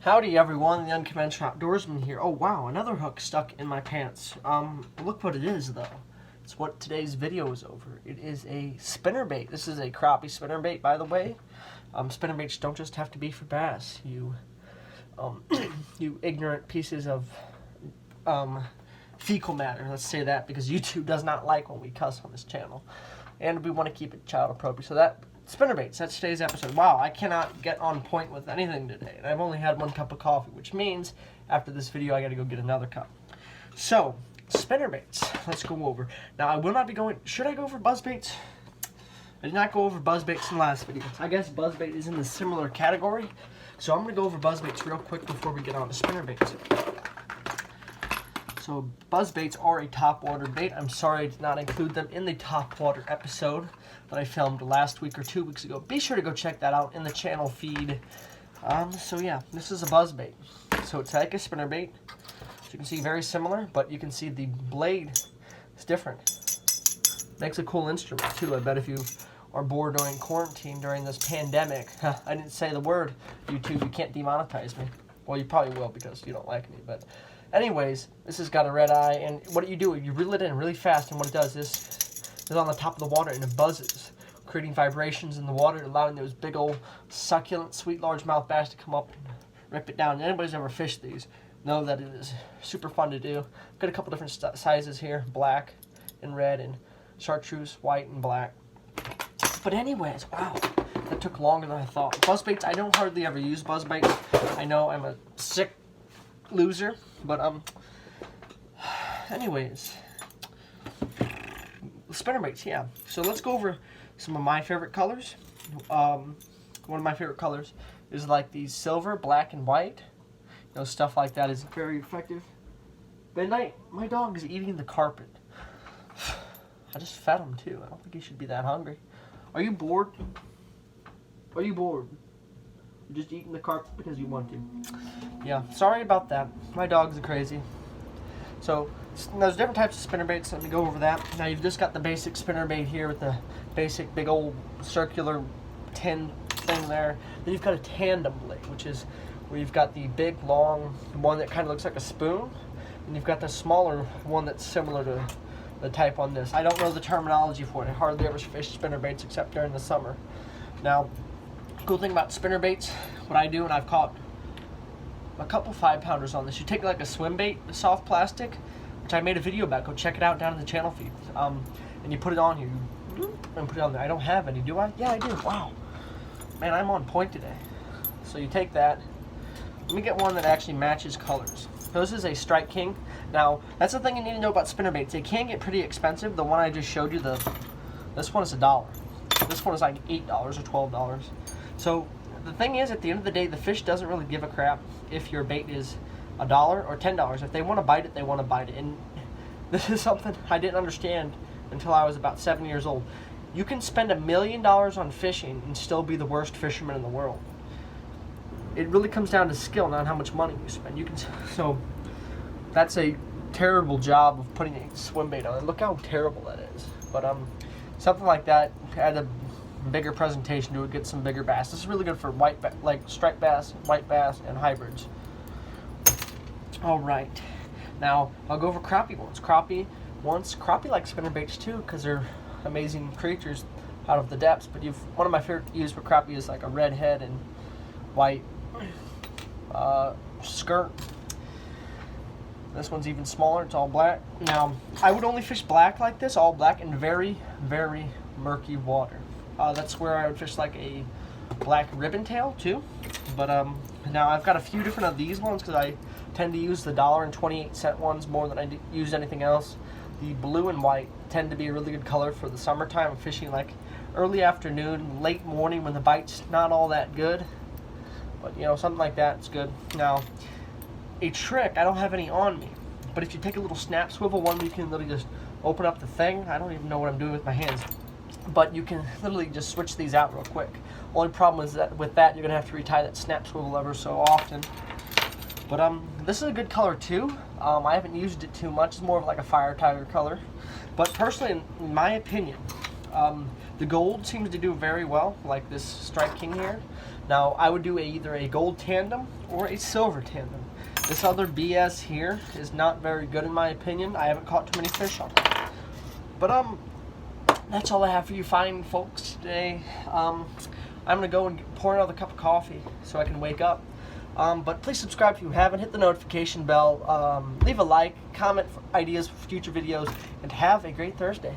Howdy everyone, the Unconventional Outdoorsman here. Oh wow, another hook stuck in my pants. Look what it is though. It's what today's video is over. It is a spinnerbait. This is a crappie spinnerbait, by the way. Spinnerbaits don't just have to be for bass. You ignorant pieces of fecal matter, let's say that, because YouTube does not like when we cuss on this channel. And we want to keep it child appropriate. So that spinnerbaits, that's today's episode. Wow, I cannot get on point with anything today. And I've only had one cup of coffee, which means after this video I gotta go get another cup. So, spinnerbaits, let's go over. Now I will not be going, should I go over buzzbaits? I did not go over buzzbaits in the last video. I guess buzzbait is in the similar category. So I'm gonna go over buzzbaits real quick before we get on to spinnerbaits. So buzzbaits are a top water bait. I'm sorry I did not include them in the top water episode that I filmed last week or 2 weeks ago. Be sure to go check that out in the channel feed. So yeah, this is a buzzbait. So it's like a spinnerbait. As you can see, very similar, but you can see the blade is different. Makes a cool instrument too. I bet if you are bored during quarantine during this pandemic, I didn't say the word, YouTube, you can't demonetize me. Well, you probably will because you don't like me, but anyways, this has got a red eye, and what you reel it in really fast, and what it does is on the top of the water, and it buzzes, creating vibrations in the water, allowing those big old succulent, sweet, largemouth bass to come up and rip it down. And anybody's ever fished these know that it is super fun to do. Got a couple different sizes here, black and red, and chartreuse, white and black. But anyways, wow, that took longer than I thought. Buzzbaits, I don't hardly ever use buzzbaits. I know I'm a sick loser, but anyways, spinnerbaits, yeah. So let's go over some of my favorite colors. One of my favorite colors is like these silver, black, and white. You know, stuff like that is very effective. Midnight, my dog is eating the carpet. I just fed him too. I don't think he should be that hungry. Are you bored? Are you bored? You're just eating the carpet because you want to. Yeah, sorry about that. My dogs are crazy. So, there's different types of spinnerbaits. Let me go over that. Now, you've just got the basic spinnerbait here with the basic big old circular tin thing there. Then you've got a tandem blade, which is where you've got the big, long one that kind of looks like a spoon. And you've got the smaller one that's similar to the type on this. I don't know the terminology for it. I hardly ever fish spinnerbaits except during the summer. Now, cool thing about spinnerbaits, what I do, and I've caught a couple 5-pounders on this. You take like a swim bait, a soft plastic, which I made a video about. Go check it out down in the channel feed. And you put it on here. And put it on there. I don't have any, do I? Yeah, I do. Wow. Man, I'm on point today. So you take that. Let me get one that actually matches colors. So this is a Strike King. Now, that's the thing you need to know about spinnerbaits. They can get pretty expensive. The one I just showed you, this one is $1. This one is like $8 or $12. So the thing is, at the end of the day, the fish doesn't really give a crap if your bait is $1 or $10. If they want to bite it, they want to bite it. And this is something I didn't understand until I was about 7 years old. You can spend $1 million on fishing and still be the worst fisherman in the world. It really comes down to skill, not how much money you spend. So that's a terrible job of putting a swim bait on. Look how terrible that is. But something like that, add a bigger presentation to it, get some bigger bass. This is really good for like striped bass, white bass, and hybrids. All right, now I'll go over crappie ones. Crappie like spinnerbaits too, because they're amazing creatures out of the depths. But one of my favorite to use for crappie is like a red head and white skirt. This one's even smaller. It's all black. Now, I would only fish black like this, all black, in very, very murky water. That's where I would fish like a black ribbon tail too. But now I've got a few different of these ones because I tend to use the $1.28 ones more than I use anything else. The blue and white tend to be a really good color for the summertime. I'm fishing like early afternoon, late morning when the bite's not all that good. But you know, something like that is good. Now, a trick, I don't have any on me, but if you take a little snap swivel one, you can literally just open up the thing. I don't even know what I'm doing with my hands, but you can literally just switch these out real quick. Only problem is that with that, you're gonna have to retie that snap swivel ever so often. But this is a good color too. I haven't used it too much. It's more of like a fire tiger color. But personally, in my opinion, the gold seems to do very well, like this Strike King here. Now, I would do either a gold tandem or a silver tandem. This other BS here is not very good in my opinion. I haven't caught too many fish on it. But that's all I have for you fine folks today. I'm gonna go and pour another cup of coffee so I can wake up. But please subscribe if you haven't. Hit the notification bell. Leave a like, comment for ideas for future videos, and have a great Thursday.